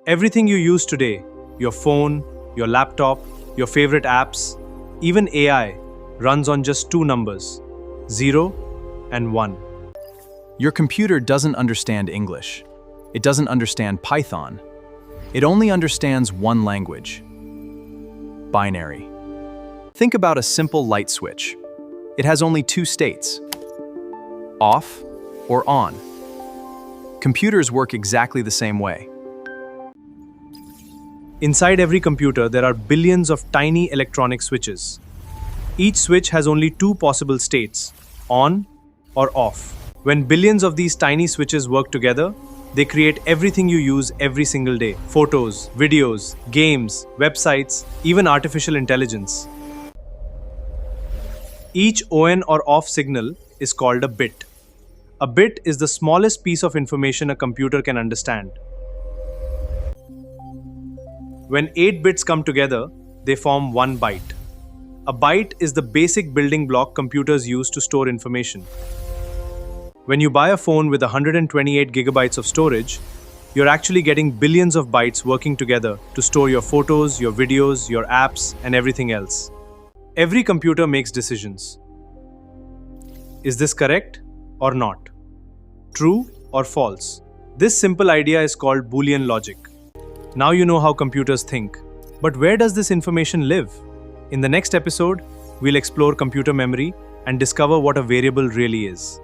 Everything you use today, your phone, your laptop, your favorite apps, even AI, runs on just two numbers, 0 and 1. Your computer doesn't understand English. It doesn't understand Python. It only understands one language: binary. Think about a simple light switch. It has only two states: off or on. Computers work exactly the same way. Inside every computer, there are billions of tiny electronic switches. Each switch has only two possible states: on or off. When billions of these tiny switches work together, they create everything you use every single day: photos, videos, games, websites, even artificial intelligence. Each on or off signal is called a bit. A bit is the smallest piece of information a computer can understand. When 8 bits come together, they form 1 byte. A byte is the basic building block computers use to store information. When you buy a phone with 128 gigabytes of storage, you're actually getting billions of bytes working together to store your photos, your videos, your apps, and everything else. Every computer makes decisions. Is this correct or not? True or false? This simple idea is called Boolean logic. Now you know how computers think. But where does this information live? In the next episode, we'll explore computer memory and discover what a variable really is.